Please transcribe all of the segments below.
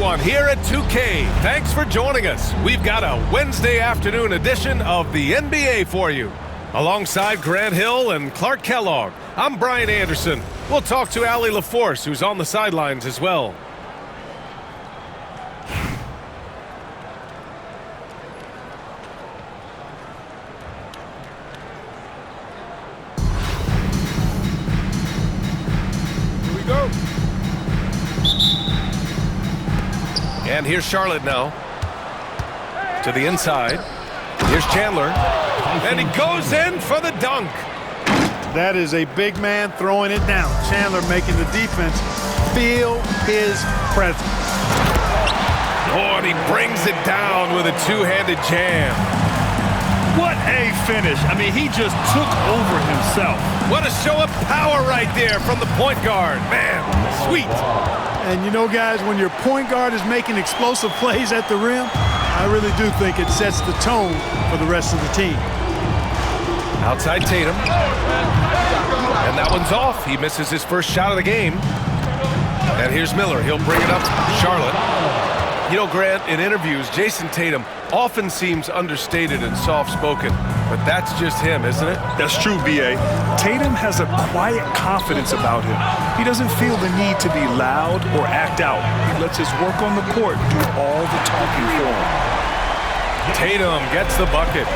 everyone here at 2K. Thanks for joining us. We've got a Wednesday afternoon edition of the NBA for you. Alongside Grant Hill and Clark Kellogg, I'm Brian Anderson. We'll talk to Allie LaForce, who's on the sidelines as well. Here we go. And here's Charlotte now. To the inside. Here's Chandler. And he goes in for the dunk. That is a big man throwing it down. Chandler making the defense feel his presence. Oh, and he brings it down with a two-handed jam. What a finish. I mean, he just took over himself. What a show of power right there from the point guard. Man, sweet. And you know, guys, when your point guard is making explosive plays at the rim, I really do think it sets the tone for the rest of the team. Outside Tatum. And that one's off. He misses his first shot of the game. And here's Miller. He'll bring it up to Charlotte. You know, Grant, in interviews, Jason Tatum often seems understated and soft-spoken. But that's just him, isn't it? That's true, B.A. Tatum has a quiet confidence about him. He doesn't feel the need to be loud or act out. He lets his work on the court do all the talking for him. Tatum gets the bucket.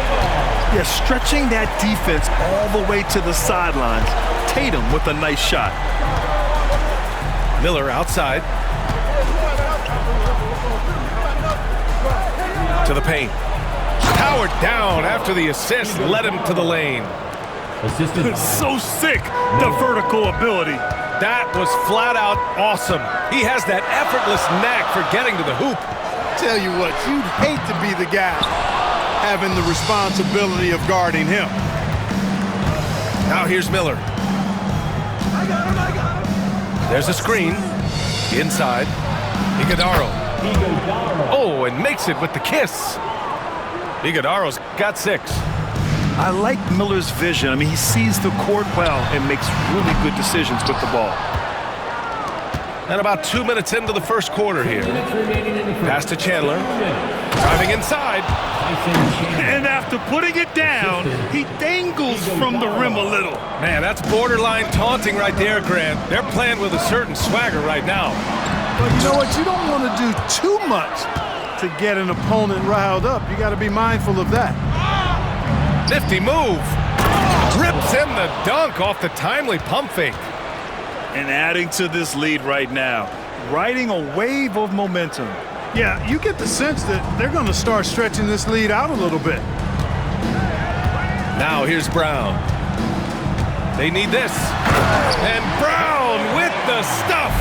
Yeah, stretching that defense all the way to the sidelines. Tatum with a nice shot. Miller outside. To the paint. Powered down after the assist led him to the lane. So sick, the vertical ability. That was flat out awesome. He has that effortless knack for getting to the hoop. Tell you what, you'd hate to be the guy having the responsibility of guarding him. Now here's Miller. There's a screen. Inside. Iguodaro. Oh, and makes it with the kiss. Iguodaro's got 6. I like Miller's vision. I mean, he sees the court well and makes really good decisions with the ball. And about 2 minutes into the first quarter here. Pass to Chandler. Driving inside. And after putting it down, he dangles from the rim a little. Man, that's borderline taunting right there, Grant. They're playing with a certain swagger right now. But you know what? You don't want to do too much to get an opponent riled up. You got to be mindful of that. Nifty move. Rips in the dunk off the timely pump fake. And adding to this lead right now, riding a wave of momentum. Yeah, you get the sense that they're going to start stretching this lead out a little bit. Now here's Brown. They need this. And Brown with the stuff.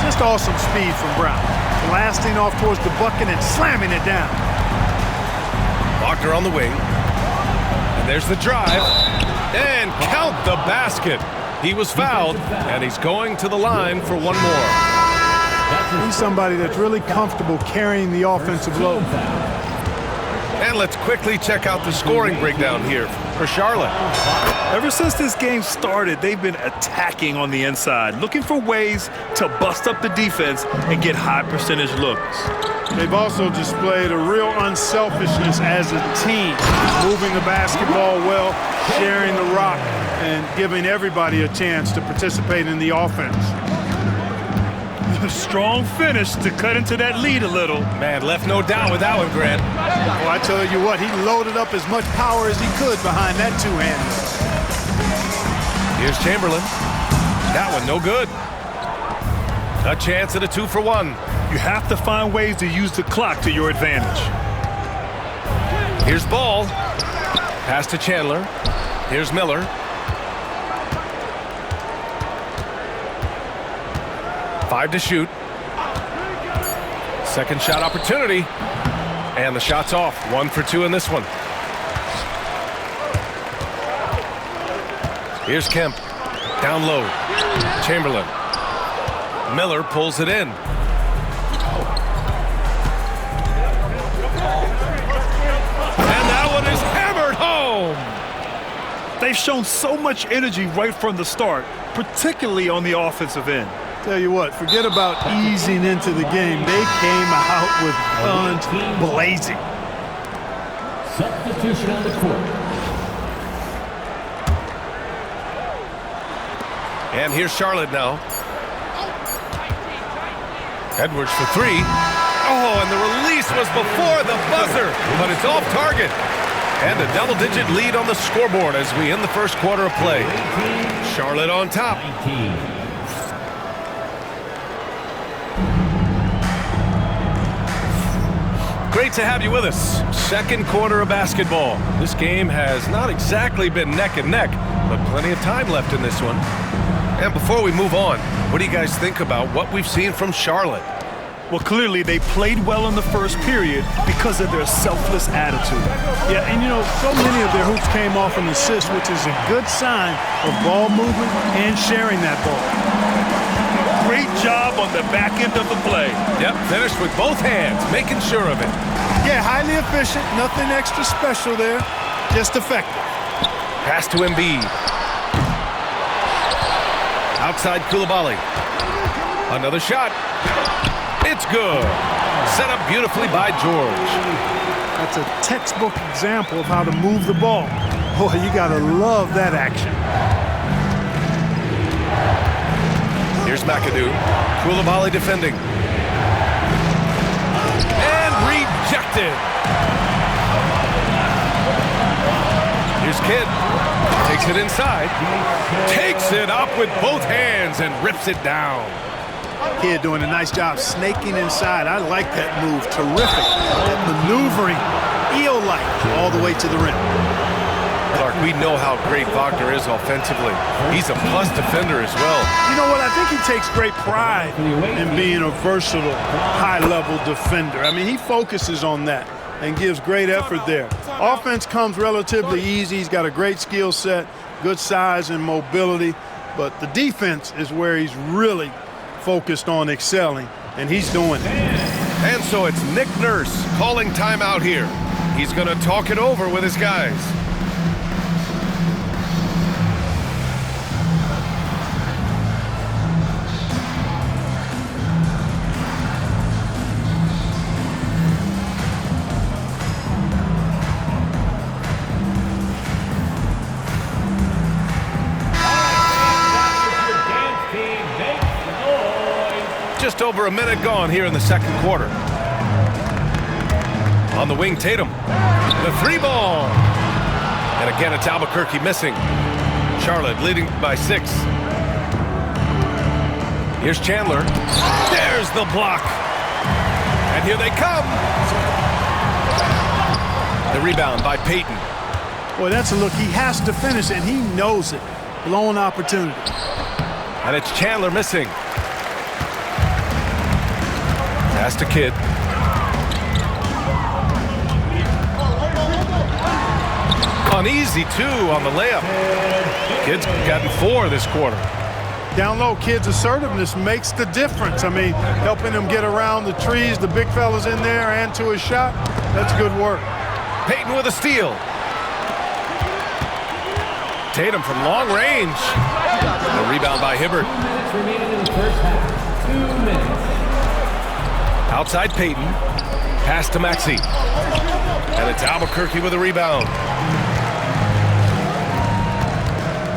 Just awesome speed from Brown. Blasting off towards the bucket and slamming it down. Wagner on the wing. And there's the drive. And count the basket. He was fouled, and he's going to the line for one more. He's somebody that's really comfortable carrying the offensive load. And let's quickly check out the scoring breakdown here for Charlotte. Ever since this game started, they've been attacking on the inside, looking for ways to bust up the defense and get high percentage looks. They've also displayed a real unselfishness as a team, moving the basketball well, sharing the rock, and giving everybody a chance to participate in the offense. A strong finish to cut into that lead a little. Man, left no doubt with that one, Grant. Well, I tell you what, he loaded up as much power as he could behind that two-hander. Here's Chamberlain. That one no good. A chance at a 2-for-1. You have to find ways to use the clock to your advantage. Here's Ball. Pass to Chandler. Here's Miller. Five to shoot. Second shot opportunity. And the shot's off. 1 for 2 in this one. Here's Kemp. Down low. Chamberlain. Miller pulls it in. And that one is hammered home. They've shown so much energy right from the start, particularly on the offensive end. Tell you what, forget about easing into the game. They came out with guns blazing. Substitution on the court. And here's Charlotte now. Edwards for three. Oh, and the release was before the buzzer, but it's off target. And a double-digit lead on the scoreboard as we end the first quarter of play. Charlotte on top. Great to have you with us. Second quarter of basketball. This game has not exactly been neck and neck, but plenty of time left in this one. And before we move on, what do you guys think about what we've seen from Charlotte? Well, clearly they played well in the first period because of their selfless attitude. Yeah, and you know, so many of their hoops came off an assist, which is a good sign of ball movement and sharing that ball. Great job on the back end of the play. Yep, finished with both hands, making sure of it. Yeah, highly efficient, nothing extra special there, just effective. Pass to Embiid. Outside Koulibaly. Another shot. It's good. Set up beautifully by George. That's a textbook example of how to move the ball. Boy, you gotta love that action. Here's McAdoo. Koulibaly defending. And rejected. Here's Kidd. Takes it inside. Takes it up with both hands and rips it down. Kidd doing a nice job snaking inside. I like that move. Terrific. That maneuvering, eel-like, all the way to the rim. Clark, we know how great Wagner is offensively. He's a plus defender as well. You know what? I think he takes great pride in being a versatile, high-level defender. I mean, he focuses on that and gives great effort there. Offense comes relatively easy. He's got a great skill set, good size and mobility. But the defense is where he's really focused on excelling, and he's doing it. And so it's Nick Nurse calling timeout here. He's going to talk it over with his guys. Just over a minute gone here in the second quarter. On the wing, Tatum. The three ball. And again, it's Albuquerque missing. Charlotte leading by 6. Here's Chandler. There's the block. And here they come. The rebound by Payton. Boy, that's a look. He has to finish, and he knows it. Blown opportunity. And it's Chandler missing. Pass to Kidd. Uneasy, too, on the layup. Kidd's gotten 4 this quarter. Down low, Kidd's assertiveness makes the difference. I mean, helping him get around the trees, the big fellas in there, and to his shot. That's good work. Payton with a steal. Tatum from long range. A rebound by Hibbert. Remaining in the first half. 2 minutes. Outside Payton. Pass to Maxey. And it's Albuquerque with a rebound.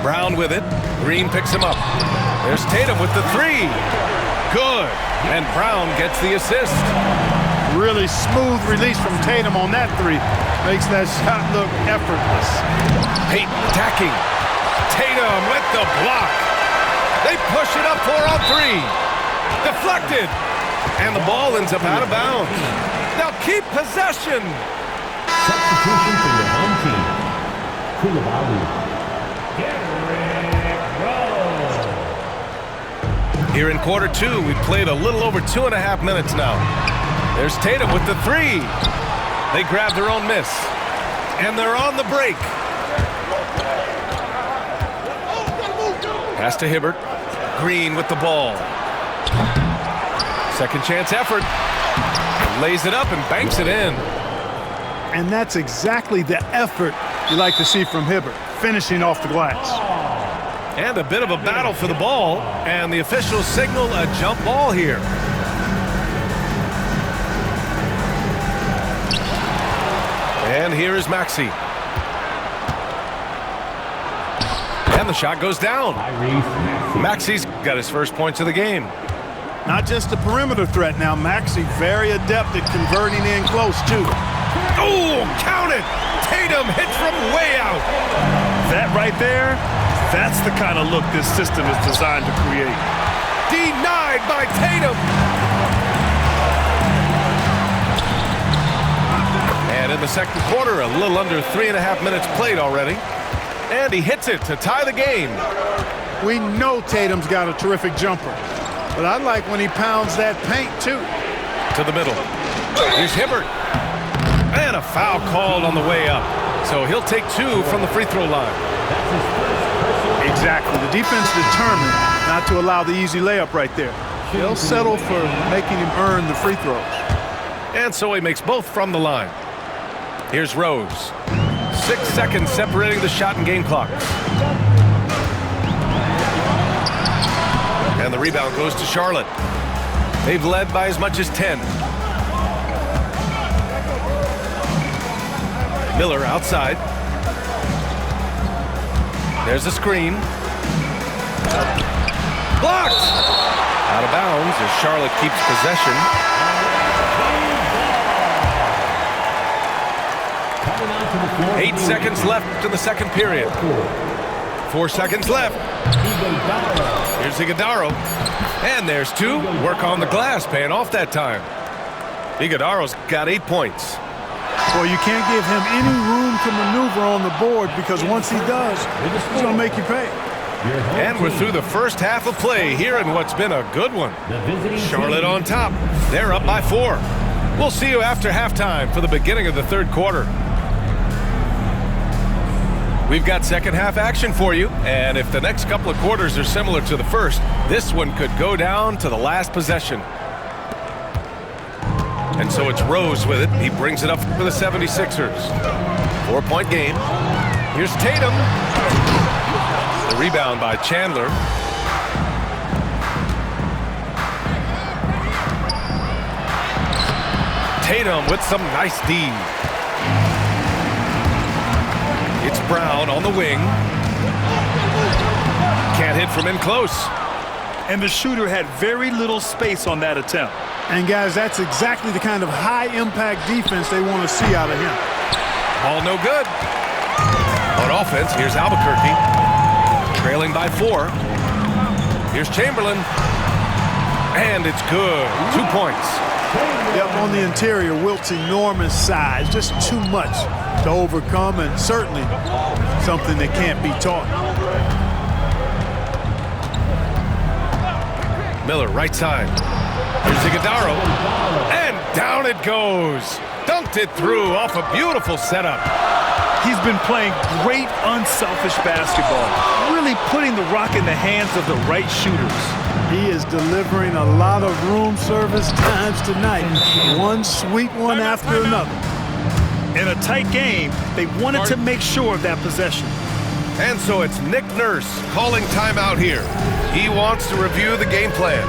Brown with it. Green picks him up. There's Tatum with the 3. Good. And Brown gets the assist. Really smooth release from Tatum on that 3. Makes that shot look effortless. Payton attacking. Tatum with the block. They push it up 4 on 3. Deflected. And the ball ends up out of bounds. Now keep possession. Substitution for your home team. Koulibaly. Here in quarter 2, we've played a little over 2.5 minutes now. There's Tatum with the 3. They grab their own miss. And they're on the break. Pass to Hibbert. Green with the ball. Second chance effort. Lays it up and banks it in. And that's exactly the effort you like to see from Hibbert, finishing off the glass. And a bit of a battle for the ball, and the officials signal a jump ball here. And here is Maxey. And the shot goes down. Maxey's got his first points of the game. Not just a perimeter threat now. Maxey very adept at converting in close, too. Oh, count it! Tatum hits from way out. That right there, that's the kind of look this system is designed to create. Denied by Tatum. And in the second quarter, a little under 3.5 minutes played already. And he hits it to tie the game. We know Tatum's got a terrific jumper, but I like when he pounds that paint, too. To the middle. Here's Hibbert. And a foul called on the way up. So he'll take 2 from the free throw line. Exactly. The defense determined not to allow the easy layup right there. They'll settle for making him earn the free throws. And so he makes both from the line. Here's Rose. 6 seconds separating the shot and game clock. And the rebound goes to Charlotte. They've led by as much as 10. Miller outside. There's a screen. Blocked! Out of bounds as Charlotte keeps possession. Eight seconds left in the second period. 4 seconds left. Here's Iguodala. And there's 2. Work on the glass, paying off that time. Iguodala's got 8 points. Well, you can't give him any room to maneuver on the board because once he does, he's going to make you pay. And we're through the first half of play here in what's been a good one. Charlotte on top. They're up by 4. We'll see you after halftime for the beginning of the third quarter. We've got second half action for you, and if the next couple of quarters are similar to the first, this one could go down to the last possession. And so it's Rose with it. He brings it up for the 76ers. 4-point game. Here's Tatum. The rebound by Chandler. Tatum with some nice D. It's Brown on the wing. Can't hit from in close. And the shooter had very little space on that attempt. And, guys, that's exactly the kind of high-impact defense they want to see out of him. Ball no good. On offense, here's Albuquerque. Trailing by 4. Here's Chamberlain. And it's good. 2 points. Yep, on the interior, Wilt's enormous size. Just too much to overcome, and certainly something that can't be taught. Miller, right side. Here's Iguodala. And down it goes. Dunked it through off a beautiful setup. He's been playing great unselfish basketball, really putting the rock in the hands of the right shooters. He is delivering a lot of room service times tonight. One sweet one after another. In a tight game, they wanted to make sure of that possession. And so it's Nick Nurse calling timeout here. He wants to review the game plan.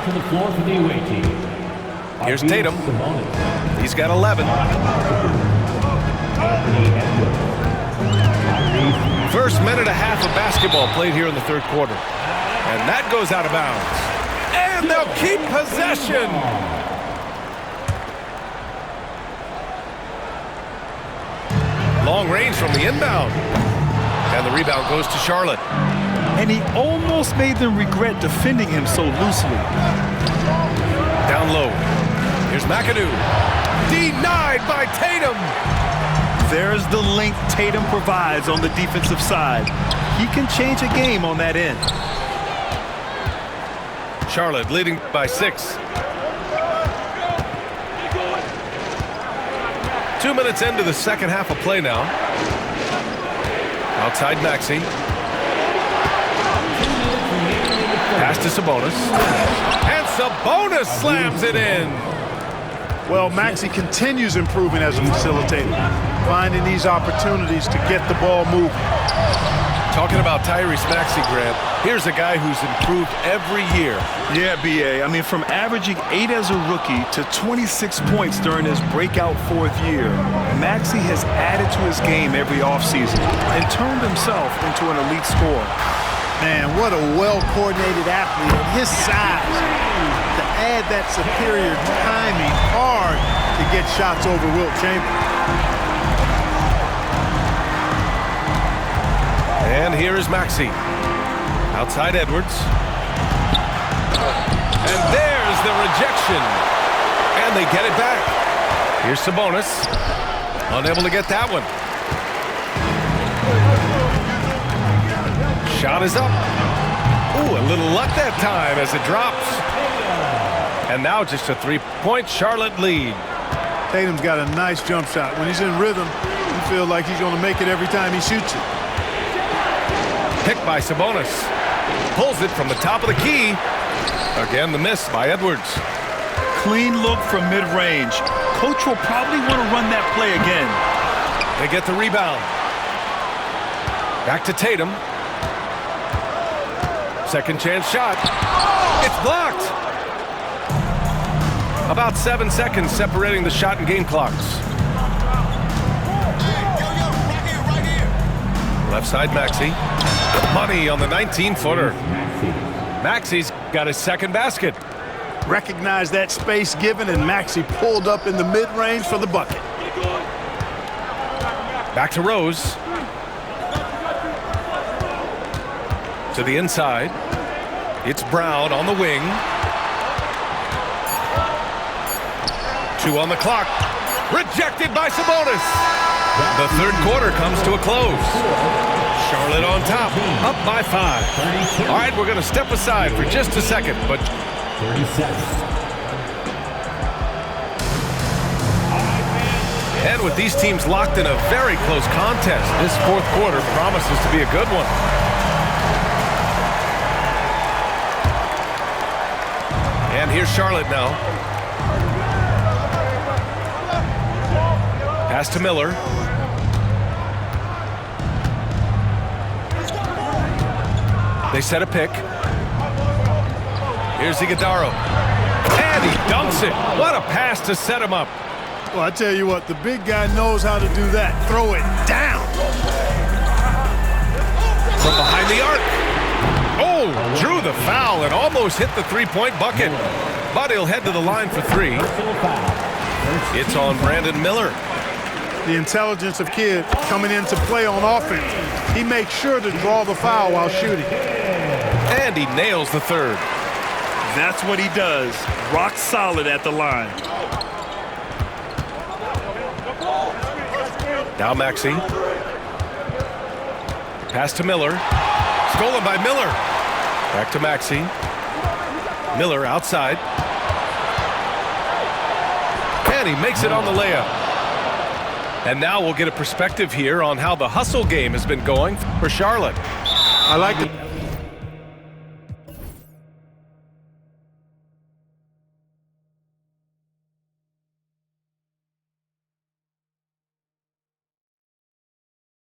To the floor for the away team. Here's Tatum. He's got 11. First minute and a half of basketball played here in the third quarter. And that goes out of bounds. And they'll keep possession. Long range from the inbound. And the rebound goes to Charlotte. And he almost made them regret defending him so loosely. Down low. Here's McAdoo. Denied by Tatum. There's the length Tatum provides on the defensive side. He can change a game on that end. Charlotte leading by 6. 2 minutes into the second half of play now. Outside Maxey. Pass to Sabonis. And Sabonis slams it in. Well, Maxey continues improving as a facilitator, finding these opportunities to get the ball moving. Talking about Tyrese Maxey, Grant, here's a guy who's improved every year. Yeah, B.A. I mean, from averaging 8 as a rookie to 26 points during his breakout 4th year, Maxey has added to his game every offseason and turned himself into an elite scorer. Man, what a well-coordinated athlete at his size. To add that superior timing, hard to get shots over Wilt Chamberlain. And here is Maxey. Outside Edwards. And there's the rejection. And they get it back. Here's Sabonis. Unable to get that one. Shot is up. Ooh, a little luck that time as it drops. And now just a 3-point Charlotte lead. Tatum's got a nice jump shot. When he's in rhythm, you feel like he's going to make it every time he shoots it. Picked by Sabonis. Pulls it from the top of the key. Again, the miss by Edwards. Clean look from mid-range. Coach will probably want to run that play again. They get the rebound. Back to Tatum. Second chance shot. It's blocked. About 7 seconds separating the shot and game clocks. Left side Maxey. Money on the 19-footer. Maxey's got his second basket. Recognized that space given, and Maxey pulled up in the mid-range for the bucket. Back to Rose. To the inside. It's Brown on the wing. 2 on the clock. Rejected by Sabonis. The third quarter comes to a close. Charlotte on top, up by 5. All right, we're going to step aside for just a second, but 30 seconds. And with these teams locked in a very close contest, this fourth quarter promises to be a good one. And here's Charlotte now. Pass to Miller. They set a pick. Here's Iguodala. And he dunks it. What a pass to set him up. Well, I tell you what, the big guy knows how to do that. Throw it down. From behind the arc. Oh, drew the foul and almost hit the three-point bucket. But he'll head to the line for 3. It's on Brandon Miller. The intelligence of Kidd coming into play on offense. He makes sure to draw the foul while shooting. And he nails the third. That's what he does. Rock solid at the line. Now Maxey. Pass to Miller. Stolen by Miller. Back to Maxey. Miller outside. And he makes it on the layup. And now we'll get a perspective here on how the hustle game has been going for Charlotte. I like the